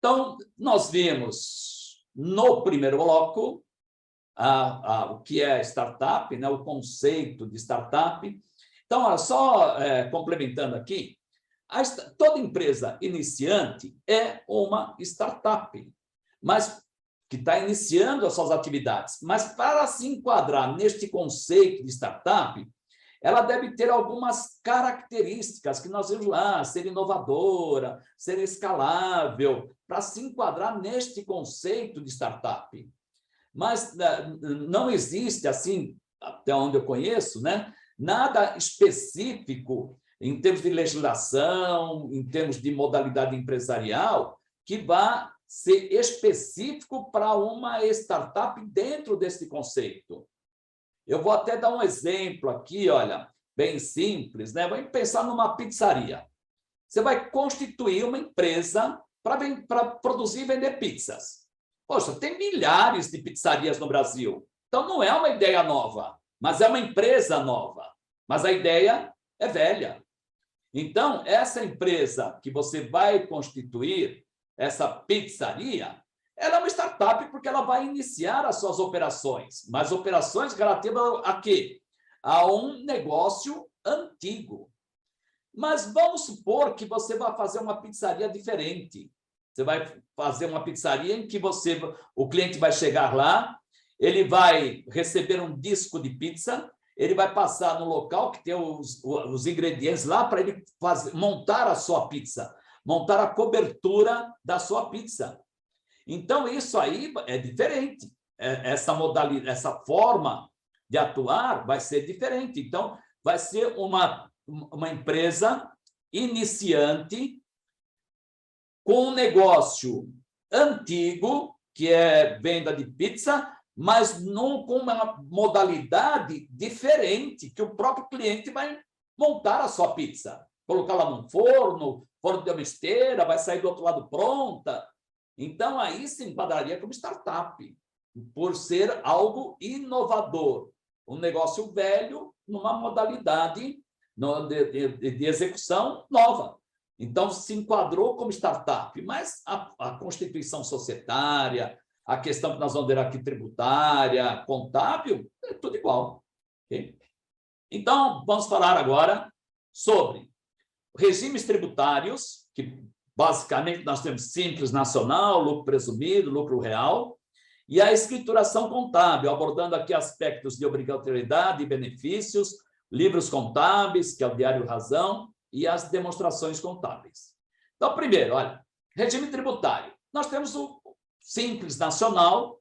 Então, nós vimos no primeiro bloco o que é startup, né? O conceito de startup. Então, olha, só complementando aqui, toda empresa iniciante é uma startup, mas que está iniciando as suas atividades. Mas, para se enquadrar neste conceito de startup, ela deve ter algumas características que nós vimos lá, ser inovadora, ser escalável, para se enquadrar neste conceito de startup. Mas não existe, assim, até onde eu conheço, né, nada específico em termos de legislação, em termos de modalidade empresarial, que vá ser específico para uma startup dentro desse conceito. Eu vou até dar um exemplo aqui, olha, bem simples, né? Vamos pensar numa pizzaria. Você vai constituir uma empresa para produzir e vender pizzas. Poxa, tem milhares de pizzarias no Brasil. Então, não é uma ideia nova, mas é uma empresa nova. Mas a ideia é velha. Então, essa empresa que você vai constituir, essa pizzaria, ela é uma startup porque ela vai iniciar as suas operações, mas operações relativas a quê? A um negócio antigo. Mas vamos supor que você vai fazer uma pizzaria diferente. Você vai fazer uma pizzaria em que o cliente vai chegar lá, ele vai receber um disco de pizza, ele vai passar no local que tem os ingredientes lá para ele montar a sua pizza, montar a cobertura da sua pizza. Então, isso aí é diferente. Essa modalidade, essa forma de atuar vai ser diferente. Então, vai ser uma empresa iniciante com um negócio antigo, que é venda de pizza, mas com uma modalidade diferente, que o próprio cliente vai montar a sua pizza. Colocá-la num forno de uma esteira, vai sair do outro lado pronta. Então, aí se enquadraria como startup, por ser algo inovador. Um negócio velho numa modalidade de execução nova. Então, se enquadrou como startup, mas a constituição societária, a questão que nós vamos ver aqui, tributária, contábil, é tudo igual. Okay? Então, vamos falar agora sobre regimes tributários, que basicamente nós temos Simples Nacional, lucro presumido, lucro real, e a escrituração contábil, abordando aqui aspectos de obrigatoriedade e benefícios, livros contábeis, que é o Diário Razão, e as demonstrações contábeis. Então, primeiro, olha, regime tributário. Nós temos o Simples Nacional,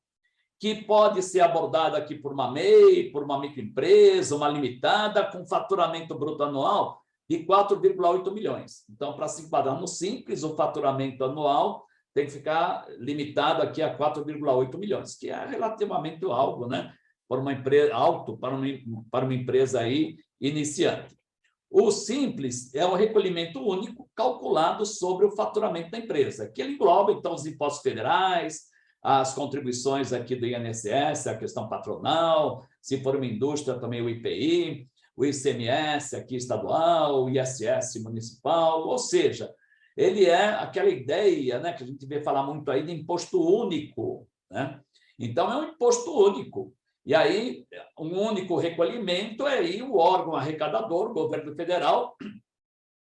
que pode ser abordado aqui por uma MEI, por uma microempresa, uma limitada, com faturamento bruto anual de 4,8 milhões. Então, para se enquadrar no Simples, o faturamento anual tem que ficar limitado aqui a 4,8 milhões, que é relativamente algo, né? Para uma empresa, alto para uma empresa aí iniciante. O Simples é um recolhimento único calculado sobre o faturamento da empresa, que ele engloba, então, os impostos federais, as contribuições aqui do INSS, a questão patronal, se for uma indústria, também o IPI, o ICMS aqui estadual, o ISS municipal, ou seja, ele é aquela ideia, né, que a gente vê falar muito aí de imposto único, né? Então, é um imposto único. E aí, um único recolhimento, aí o órgão arrecadador, o governo federal,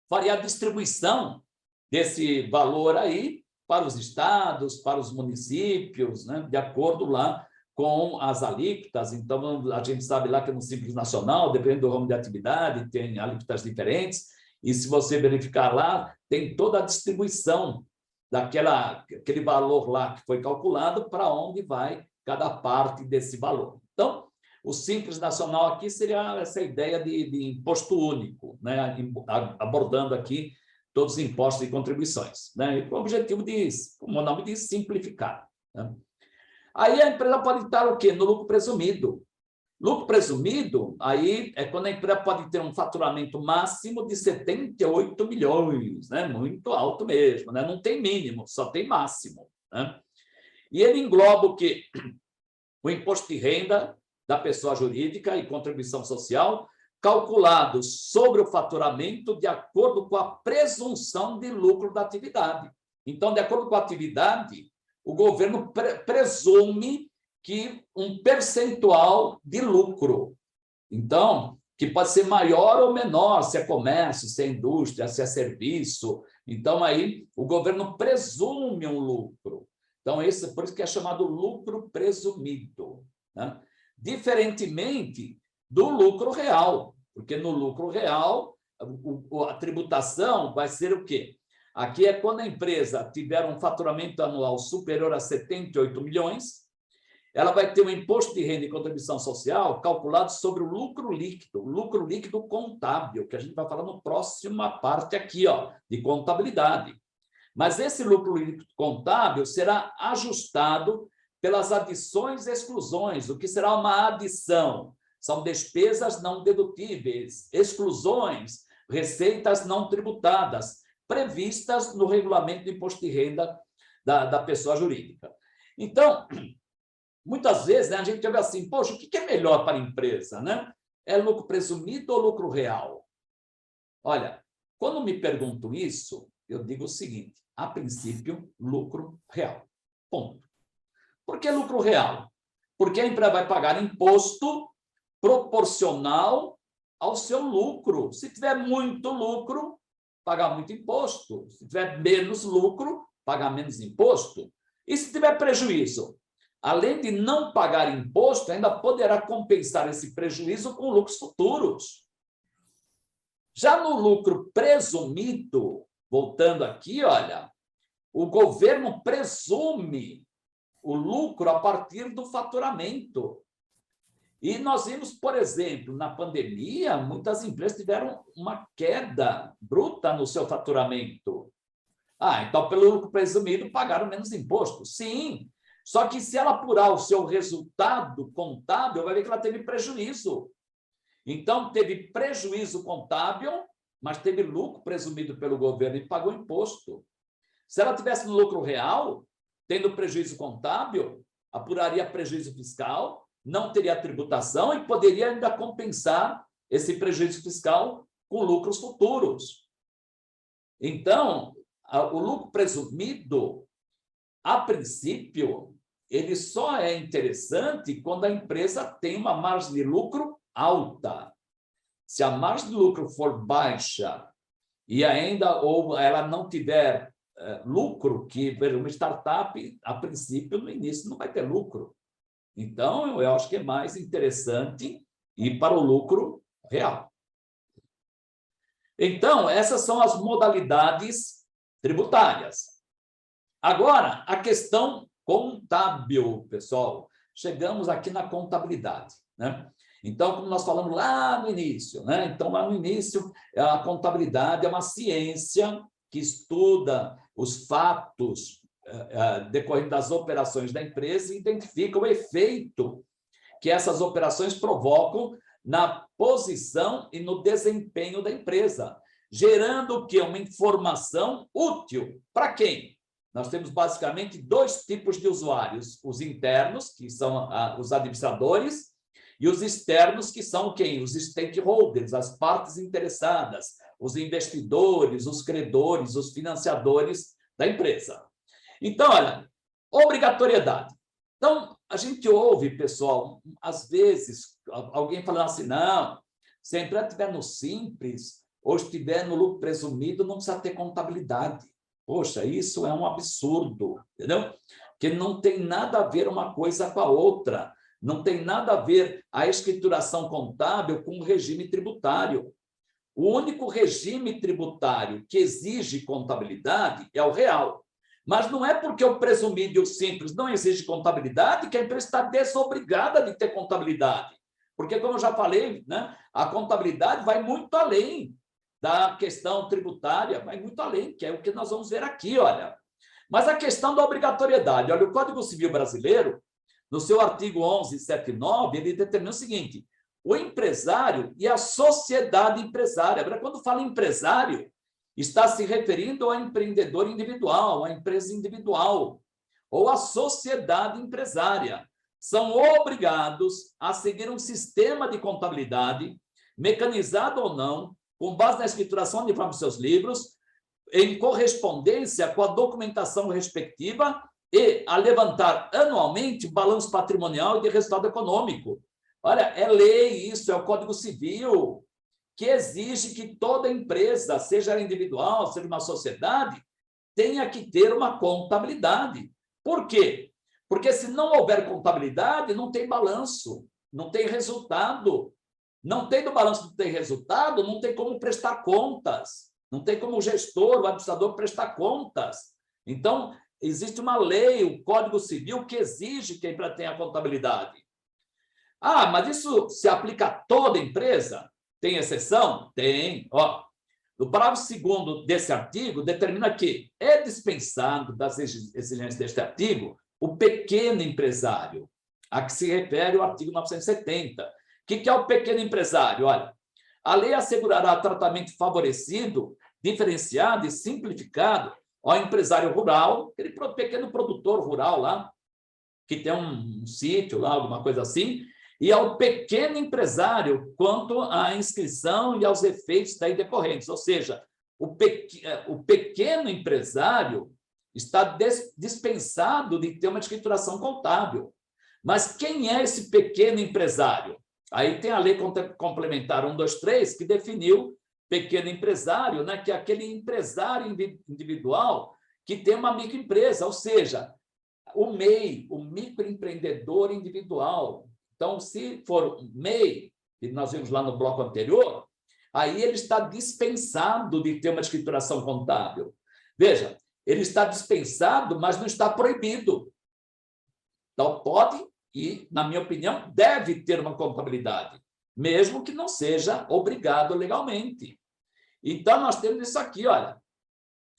faria a distribuição desse valor aí para os estados, para os municípios, né, de acordo lá com as alíquotas. Então, a gente sabe lá que no Simples Nacional, dependendo do ramo de atividade, tem alíquotas diferentes, e se você verificar lá, tem toda a distribuição daquele valor lá que foi calculado para onde vai cada parte desse valor. Então, o Simples Nacional aqui seria essa ideia de imposto único, né? Abordando aqui todos os impostos e contribuições, né? Com o objetivo de, como o nome diz, simplificar, né? Aí a empresa pode estar o quê? No lucro presumido. Lucro presumido, aí é quando a empresa pode ter um faturamento máximo de 78 milhões, né? Muito alto mesmo, né? Não tem mínimo, só tem máximo, né? E ele engloba o quê? O imposto de renda da pessoa jurídica e contribuição social, calculados sobre o faturamento de acordo com a presunção de lucro da atividade. Então, de acordo com a atividade, o governo presume que um percentual de lucro. Então, que pode ser maior ou menor, se é comércio, se é indústria, se é serviço. Então, aí, o governo presume um lucro. Então, por isso que é chamado lucro presumido, né? Diferentemente do lucro real, porque no lucro real, a tributação vai ser o quê? Aqui é quando a empresa tiver um faturamento anual superior a 78 milhões, ela vai ter um imposto de renda e contribuição social calculado sobre o lucro líquido contábil, que a gente vai falar na próxima parte aqui, ó, de contabilidade. Mas esse lucro líquido contábil será ajustado pelas adições e exclusões. O que será uma adição? São despesas não dedutíveis, exclusões, receitas não tributadas, previstas no regulamento do imposto de renda da pessoa jurídica. Então, muitas vezes, né, a gente vê assim, poxa, o que é melhor para a empresa, né? É lucro presumido ou lucro real? Olha, quando me perguntam isso, eu digo o seguinte, a princípio, lucro real. Ponto. Por que lucro real? Porque a empresa vai pagar imposto proporcional ao seu lucro. Se tiver muito lucro, pagar muito imposto. Se tiver menos lucro, pagar menos imposto. E se tiver prejuízo? Além de não pagar imposto, ainda poderá compensar esse prejuízo com lucros futuros. Já no lucro presumido, voltando aqui, olha, o governo presume o lucro a partir do faturamento. E nós vimos, por exemplo, na pandemia, muitas empresas tiveram uma queda bruta no seu faturamento. Então, pelo lucro presumido, pagaram menos imposto. Sim, só que se ela apurar o seu resultado contábil, vai ver que ela teve prejuízo. Então, teve prejuízo contábil, mas teve lucro presumido pelo governo e pagou imposto. Se ela tivesse no lucro real, tendo prejuízo contábil, apuraria prejuízo fiscal, não teria tributação e poderia ainda compensar esse prejuízo fiscal com lucros futuros. Então, o lucro presumido, a princípio, ele só é interessante quando a empresa tem uma margem de lucro alta. Se a margem de lucro for baixa e ainda ou ela não tiver lucro, que uma startup, a princípio, no início, não vai ter lucro. Então, eu acho que é mais interessante ir para o lucro real. Então, essas são as modalidades tributárias. Agora, a questão contábil, pessoal. Chegamos aqui na contabilidade, né? Então, como nós falamos lá no início, né? Então, lá no início, a contabilidade é uma ciência que estuda os fatos decorrentes das operações da empresa e identifica o efeito que essas operações provocam na posição e no desempenho da empresa, gerando o quê? Uma informação útil. Para quem? Nós temos basicamente dois tipos de usuários, os internos, que são os administradores, e os externos, que são quem? Os stakeholders, as partes interessadas, os investidores, os credores, os financiadores da empresa. Então, olha, obrigatoriedade. Então, a gente ouve, pessoal, às vezes, alguém falando assim, não, se a empresa estiver no simples ou estiver no lucro presumido, não precisa ter contabilidade. Poxa, isso é um absurdo, entendeu? Porque não tem nada a ver uma coisa com a outra. Não tem nada a ver a escrituração contábil com o regime tributário. O único regime tributário que exige contabilidade é o real. Mas não é porque o presumido e o simples não exige contabilidade que a empresa está desobrigada de ter contabilidade. Porque, como eu já falei, né, a contabilidade vai muito além da questão tributária, vai muito além, que é o que nós vamos ver aqui, olha. Mas a questão da obrigatoriedade, olha, o Código Civil Brasileiro, no seu artigo 1179, ele determina o seguinte, o empresário e a sociedade empresária. Agora, quando fala empresário, está se referindo ao empreendedor individual, à empresa individual, ou à sociedade empresária. São obrigados a seguir um sistema de contabilidade, mecanizado ou não, com base na escrituração de forma dos seus livros, em correspondência com a documentação respectiva e a levantar anualmente balanço patrimonial e de resultado econômico. Olha, é lei isso, é o Código Civil, que exige que toda empresa, seja individual, seja uma sociedade, tenha que ter uma contabilidade. Por quê? Porque se não houver contabilidade, não tem balanço, não tem resultado. Não tem do balanço, não tem resultado, não tem como prestar contas. Não tem como o gestor, o administrador prestar contas. Então, existe uma lei, o Código Civil, que exige que a empresa tenha contabilidade. Ah, mas isso se aplica a toda empresa? Tem exceção? Tem. Ó, no parágrafo 2º desse artigo, determina que é dispensado das exigências deste artigo o pequeno empresário, a que se refere o artigo 970. O que é o pequeno empresário? Olha, a lei assegurará tratamento favorecido, diferenciado e simplificado ao empresário rural, aquele pequeno produtor rural lá, que tem um sítio lá, alguma coisa assim, e ao pequeno empresário quanto à inscrição e aos efeitos daí decorrentes. Ou seja, o pequeno empresário está dispensado de ter uma escrituração contábil. Mas quem é esse pequeno empresário? Aí tem a lei complementar 123, que definiu pequeno empresário, né, que é aquele empresário individual que tem uma microempresa, ou seja, o MEI, o microempreendedor individual. Então, se for MEI, que nós vimos lá no bloco anterior, aí ele está dispensado de ter uma escrituração contábil. Veja, ele está dispensado, mas não está proibido. Então, pode e, na minha opinião, deve ter uma contabilidade, mesmo que não seja obrigado legalmente. Então, nós temos isso aqui, olha,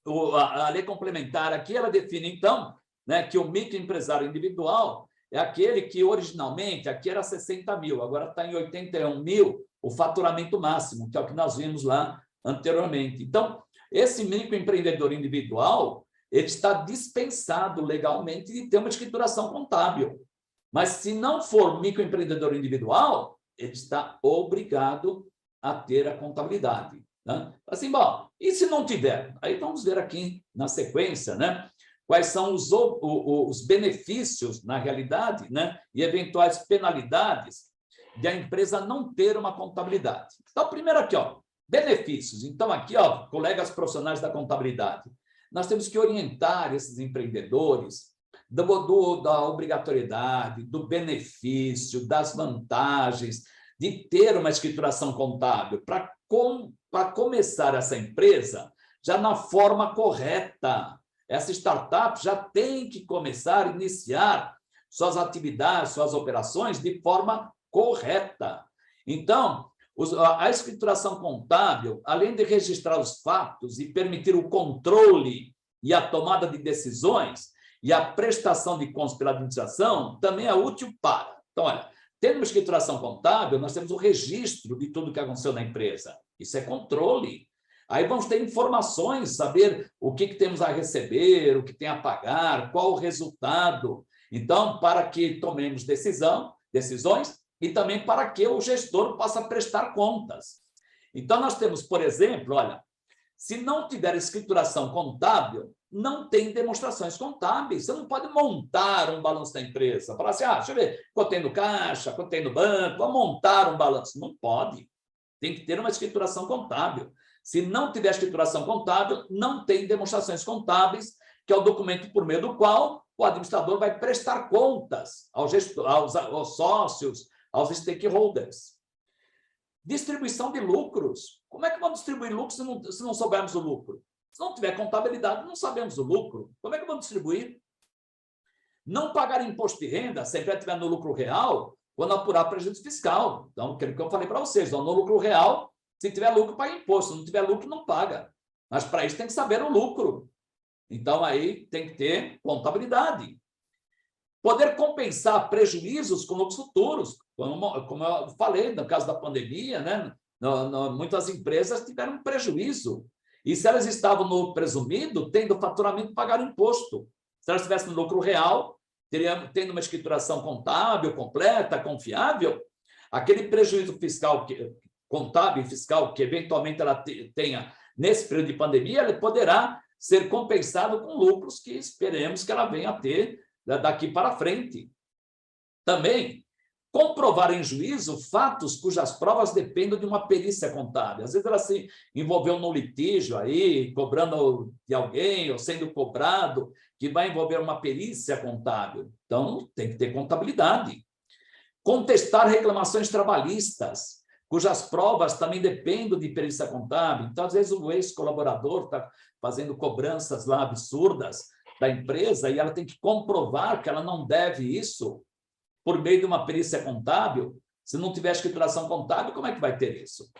a lei complementar aqui, ela define, então, né, que o microempresário individual é aquele que, originalmente, aqui era 60 mil, agora está em 81 mil, o faturamento máximo, que é o que nós vimos lá anteriormente. Então, esse microempreendedor individual, ele está dispensado legalmente de ter uma escrituração contábil. Mas, se não for microempreendedor individual, ele está obrigado a ter a contabilidade. Né? Assim, bom, e se não tiver? Aí vamos ver aqui na sequência, né? Quais são os benefícios, na realidade, né? E eventuais penalidades de a empresa não ter uma contabilidade. Então, primeiro aqui, ó, benefícios. Então, aqui, ó, colegas profissionais da contabilidade, nós temos que orientar esses empreendedores da obrigatoriedade, do benefício, das vantagens de ter uma escrituração contábil para começar essa empresa já na forma correta. Essa startup já tem que começar a iniciar suas atividades, suas operações de forma correta. Então, a escrituração contábil, além de registrar os fatos e permitir o controle e a tomada de decisões e a prestação de contas pela administração, também é útil para. Então, olha, tendo uma escrituração contábil, nós temos o registro de tudo que aconteceu na empresa. Isso é controle. Aí vamos ter informações, saber o que temos a receber, o que tem a pagar, qual o resultado. Então, para que tomemos decisões e também para que o gestor possa prestar contas. Então, nós temos, por exemplo, olha, se não tiver escrituração contábil, não tem demonstrações contábeis. Você não pode montar um balanço da empresa. Falar assim, deixa eu ver, quanto tem no caixa, quanto tem no banco, vou montar um balanço. Não pode. Tem que ter uma escrituração contábil. Se não tiver escrituração contábil, não tem demonstrações contábeis, que é o documento por meio do qual o administrador vai prestar contas ao gestor, aos sócios, aos stakeholders. Distribuição de lucros. Como é que vamos distribuir lucros se não soubermos o lucro? Se não tiver contabilidade, não sabemos o lucro. Como é que vamos distribuir? Não pagar imposto de renda, se a empresa estiver no lucro real, quando apurar prejuízo fiscal. Então, aquilo que eu falei para vocês, no lucro real, se tiver lucro, paga imposto. Se não tiver lucro, não paga. Mas, para isso, tem que saber o lucro. Então, aí tem que ter contabilidade. Poder compensar prejuízos com lucros futuros. Como eu falei, no caso da pandemia, né? Muitas empresas tiveram prejuízo. E se elas estavam no presumido, tendo faturamento, pagaram imposto. Se elas estivessem no lucro real, tendo uma escrituração contábil completa, confiável, aquele prejuízo fiscal contábil e fiscal que eventualmente ela tenha nesse período de pandemia, ele poderá ser compensado com lucros que esperemos que ela venha a ter daqui para frente. Também, comprovar em juízo fatos cujas provas dependem de uma perícia contábil. Às vezes ela se envolveu num litígio aí, cobrando de alguém ou sendo cobrado, que vai envolver uma perícia contábil. Então, tem que ter contabilidade. Contestar reclamações trabalhistas, cujas provas também dependem de perícia contábil. Então, às vezes, o ex-colaborador está fazendo cobranças lá absurdas da empresa e ela tem que comprovar que ela não deve isso por meio de uma perícia contábil. Se não tiver escrituração contábil, como é que vai ter isso?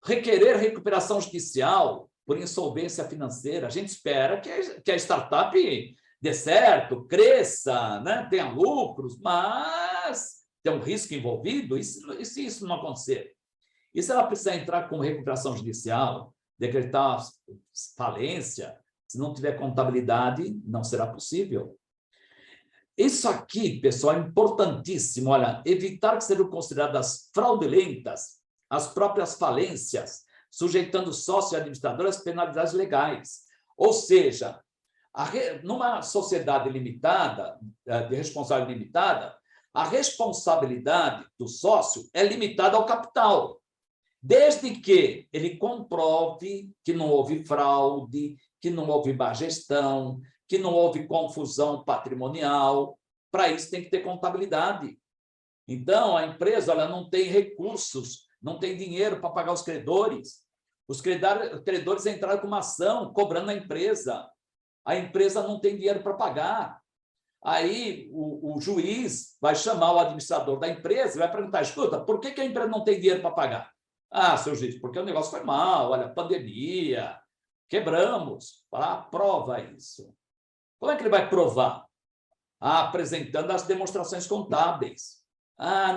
Requerer recuperação judicial por insolvência financeira. A gente espera que a startup dê certo, cresça, né? Tenha lucros, mas tem um risco envolvido. E se isso não acontecer? E se ela precisar entrar com recuperação judicial, decretar falência, se não tiver contabilidade, não será possível. Isso aqui, pessoal, é importantíssimo. Olha, evitar que sejam consideradas fraudulentas as próprias falências, sujeitando sócio e administrador às penalidades legais. Ou seja, numa sociedade limitada, de responsabilidade limitada, a responsabilidade do sócio é limitada ao capital, desde que ele comprove que não houve fraude, que não houve má gestão, que não houve confusão patrimonial. Para isso tem que ter contabilidade. Então, a empresa ela não tem recursos, não tem dinheiro para pagar os credores. Os credores entraram com uma ação cobrando a empresa não tem dinheiro para pagar. Aí o juiz vai chamar o administrador da empresa e vai perguntar, escuta, por que a empresa não tem dinheiro para pagar? Ah, seu juiz, porque o negócio foi mal, olha, pandemia, quebramos. Prova isso. Como é que ele vai provar? Apresentando as demonstrações contábeis.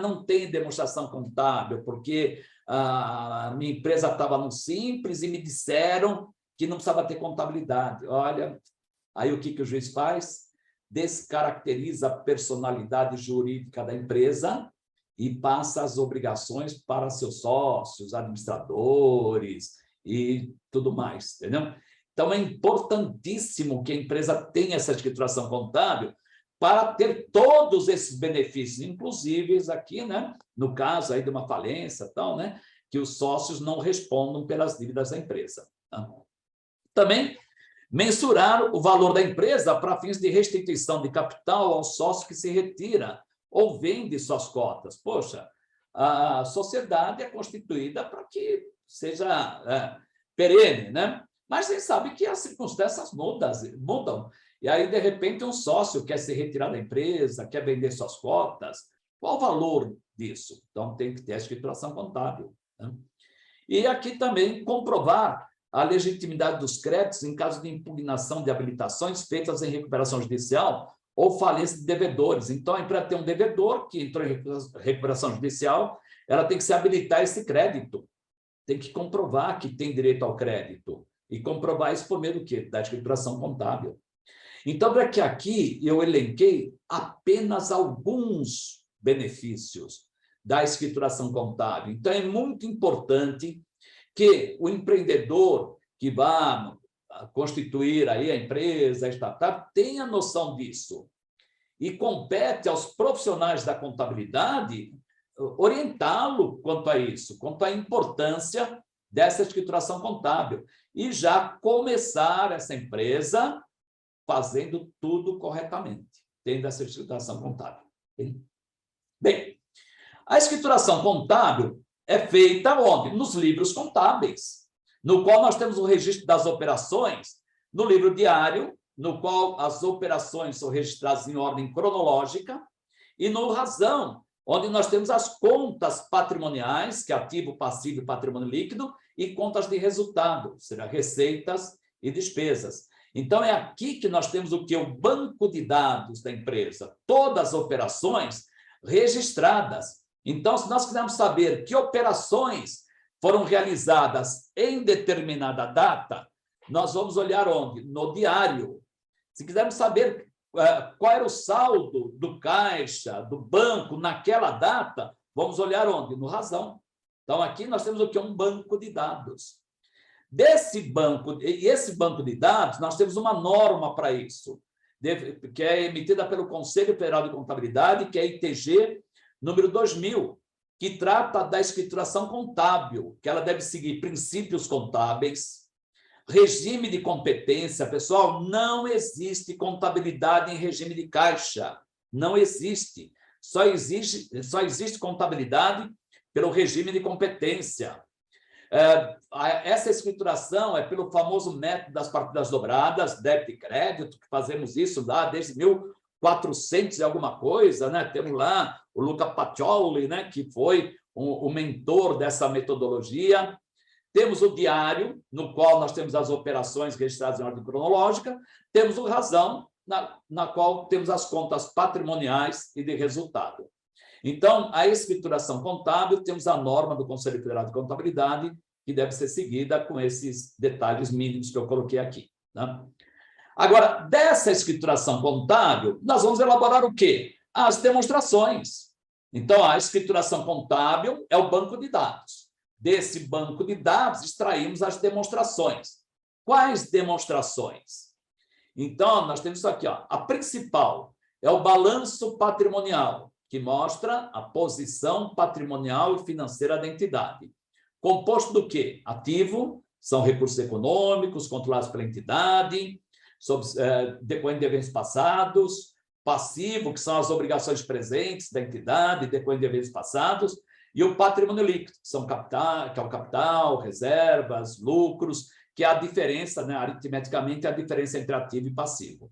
Não tem demonstração contábil, porque a minha empresa estava no Simples e me disseram que não precisava ter contabilidade. Olha, aí o que o juiz faz? Descaracteriza a personalidade jurídica da empresa e passa as obrigações para seus sócios, administradores e tudo mais, entendeu? Então, é importantíssimo que a empresa tenha essa escrituração contábil para ter todos esses benefícios, inclusive aqui, né, no caso aí de uma falência, tal, né, que os sócios não respondam pelas dívidas da empresa. Tá? Também, mensurar o valor da empresa para fins de restituição de capital ao sócio que se retira ou vende suas cotas. Poxa, a sociedade é constituída para que seja perene, né? Mas você sabe que as circunstâncias mudam. E aí, de repente, um sócio quer se retirar da empresa, quer vender suas cotas. Qual o valor disso? Então, tem que ter a escrituração contábil. Né? E aqui também comprovar a legitimidade dos créditos em caso de impugnação de habilitações feitas em recuperação judicial ou falência de devedores. Então, a empresa tem um devedor que entrou em recuperação judicial, ela tem que se habilitar esse crédito. Tem que comprovar que tem direito ao crédito. E comprovar isso por meio do quê? Da escrituração contábil. Então, para que aqui eu elenquei apenas alguns benefícios da escrituração contábil. Então, é muito importante que o empreendedor que vá constituir aí a empresa, a startup, tenha noção disso. E compete aos profissionais da contabilidade orientá-lo quanto a isso, quanto à importância dessa escrituração contábil. E já começar essa empresa fazendo tudo corretamente, tendo essa escrituração contábil. Bem, a escrituração contábil é feita onde? Nos livros contábeis, no qual nós temos o registro das operações, no livro diário, no qual as operações são registradas em ordem cronológica, e no razão, onde nós temos as contas patrimoniais, que é ativo, passivo e patrimônio líquido, e contas de resultado, será receitas e despesas. Então, é aqui que nós temos o que? O banco de dados da empresa. Todas as operações registradas. Então, se nós quisermos saber que operações foram realizadas em determinada data, nós vamos olhar onde? No diário. Se quisermos saber qual era o saldo do caixa, do banco, naquela data, vamos olhar onde? No razão. Então, aqui nós temos o que? Um banco de dados. Desse banco, e esse banco de dados, nós temos uma norma para isso, que é emitida pelo Conselho Federal de Contabilidade, que é a ITG número 2000, que trata da escrituração contábil, que ela deve seguir princípios contábeis, regime de competência. Pessoal, não existe contabilidade em regime de caixa, não existe. Só existe contabilidade pelo regime de competência. Essa escrituração é pelo famoso método das partidas dobradas, débito e crédito, que fazemos isso lá desde 1400 e alguma coisa, né? Temos lá o Luca Pacioli, né? Que foi o mentor dessa metodologia. Temos o diário, no qual nós temos as operações registradas em ordem cronológica. Temos o razão, na qual temos as contas patrimoniais e de resultado. Então, a escrituração contábil, temos a norma do Conselho Federal de Contabilidade, que deve ser seguida com esses detalhes mínimos que eu coloquei aqui, né? Agora, dessa escrituração contábil, nós vamos elaborar o quê? As demonstrações. Então, a escrituração contábil é o banco de dados. Desse banco de dados, extraímos as demonstrações. Quais demonstrações? Então, nós temos isso aqui, ó. A principal é o balanço patrimonial, que mostra a posição patrimonial e financeira da entidade. Composto do quê? Ativo, são recursos econômicos controlados pela entidade, decorrente de eventos passados. Passivo, que são as obrigações presentes da entidade, decorrente de eventos passados. E o patrimônio líquido, que são capital, que é o capital, reservas, lucros, que é a diferença, né, aritmeticamente, a diferença entre ativo e passivo.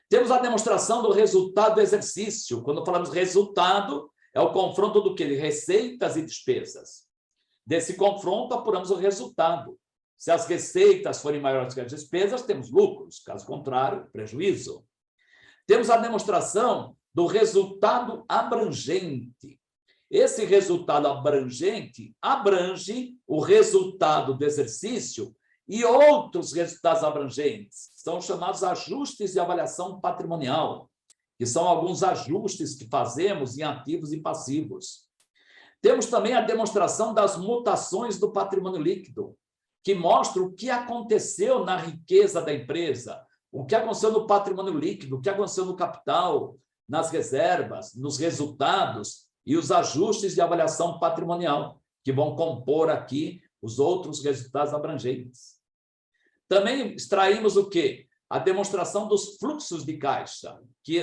Temos a demonstração do resultado do exercício. Quando falamos resultado, é o confronto do quê? De receitas e despesas. Desse confronto, apuramos o resultado. Se as receitas forem maiores que as despesas, temos lucros. Caso contrário, prejuízo. Temos a demonstração do resultado abrangente. Esse resultado abrangente abrange o resultado do exercício e outros resultados abrangentes. São chamados ajustes de avaliação patrimonial, que são alguns ajustes que fazemos em ativos e passivos. Temos também a demonstração das mutações do patrimônio líquido, que mostra o que aconteceu na riqueza da empresa, o que aconteceu no patrimônio líquido, o que aconteceu no capital, nas reservas, nos resultados e os ajustes de avaliação patrimonial, que vão compor aqui os outros resultados abrangentes. Também extraímos o quê? A demonstração dos fluxos de caixa,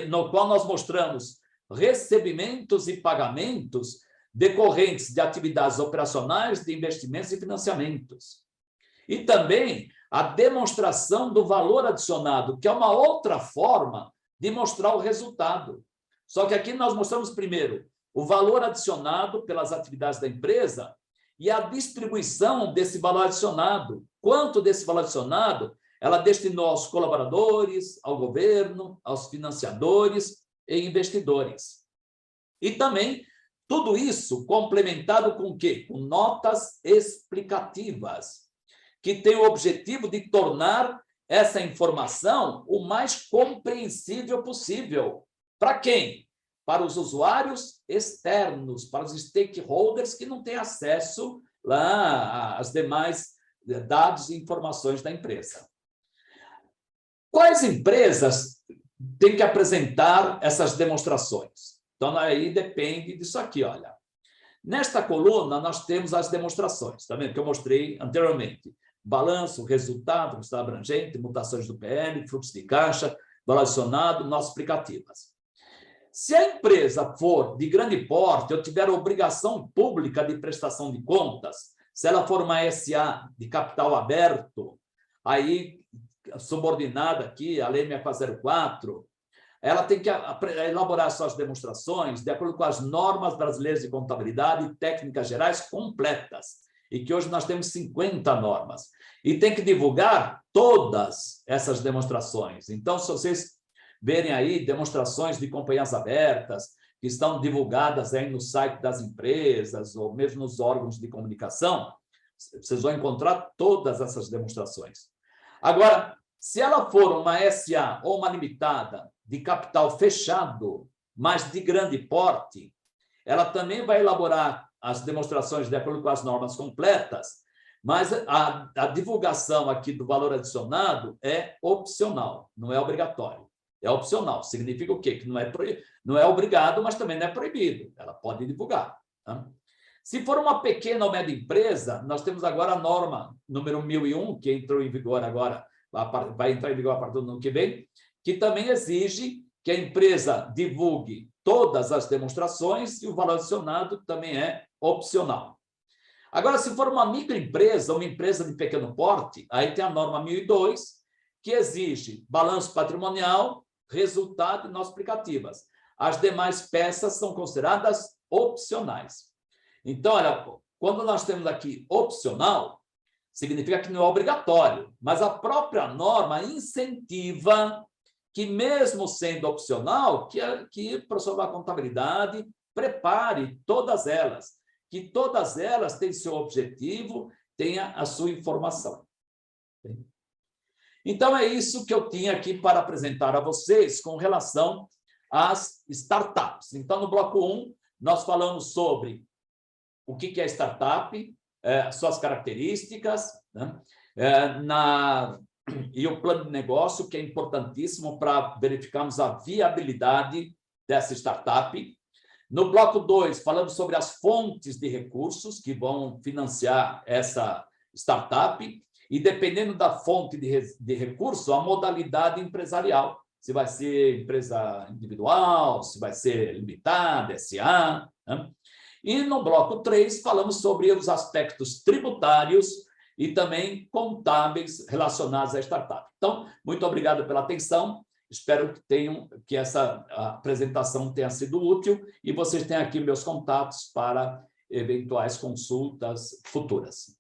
no qual nós mostramos recebimentos e pagamentos decorrentes de atividades operacionais, de investimentos e financiamentos. E também a demonstração do valor adicionado, que é uma outra forma de mostrar o resultado. Só que aqui nós mostramos primeiro o valor adicionado pelas atividades da empresa e a distribuição desse valor adicionado. Quanto desse valor adicionado ela destinou aos colaboradores, ao governo, aos financiadores e investidores. E também tudo isso complementado com o quê? Com notas explicativas, que tem o objetivo de tornar essa informação o mais compreensível possível. Para quem? Para os usuários externos, para os stakeholders que não têm acesso lá às demais dados e informações da empresa. Quais empresas têm que apresentar essas demonstrações? Então, aí depende disso aqui, olha. Nesta coluna, nós temos as demonstrações, tá vendo? Que eu mostrei anteriormente. Balanço, resultado abrangente, mutações do PL, fluxo de caixa, valor adicionado, notas explicativas. Se a empresa for de grande porte, ou tiver obrigação pública de prestação de contas, se ela for uma SA de capital aberto, aí subordinada aqui, a Lei 6404, ela tem que elaborar suas demonstrações de acordo com as normas brasileiras de contabilidade e técnicas gerais completas, e que hoje nós temos 50 normas. E tem que divulgar todas essas demonstrações. Então, se vocês verem aí demonstrações de companhias abertas, que estão divulgadas aí no site das empresas, ou mesmo nos órgãos de comunicação, vocês vão encontrar todas essas demonstrações. Agora, se ela for uma SA ou uma limitada de capital fechado, mas de grande porte, ela também vai elaborar as demonstrações de acordo com as normas completas, Mas a divulgação aqui do valor adicionado é opcional, não é obrigatório. É opcional. Significa o quê? Que não é obrigado, mas também não é proibido. Ela pode divulgar. Tá? Se for uma pequena ou média empresa, nós temos agora a norma número 1001, que entrou em vigor agora, vai entrar em vigor a partir do ano que vem, que também exige que a empresa divulgue todas as demonstrações e o valor adicionado também é opcional. Agora, se for uma microempresa, uma empresa de pequeno porte, aí tem a norma 1002, que exige balanço patrimonial, resultado e notas explicativas. As demais peças são consideradas opcionais. Então, olha, quando nós temos aqui opcional, significa que não é obrigatório, mas a própria norma incentiva que, mesmo sendo opcional, que o professor da contabilidade prepare todas elas, que todas elas têm seu objetivo, tenha a sua informação. Então, é isso que eu tinha aqui para apresentar a vocês com relação às startups. Então, no bloco 1, nós falamos sobre o que é startup, suas características, né? E o plano de negócio, que é importantíssimo para verificarmos a viabilidade dessa startup. No bloco 2, falamos sobre as fontes de recursos que vão financiar essa startup e, dependendo da fonte de recurso, a modalidade empresarial. Se vai ser empresa individual, se vai ser limitada, SA. Né? E no bloco 3, falamos sobre os aspectos tributários e também contábeis relacionados à startup. Então, muito obrigado pela atenção. Espero que essa apresentação tenha sido útil e vocês têm aqui meus contatos para eventuais consultas futuras.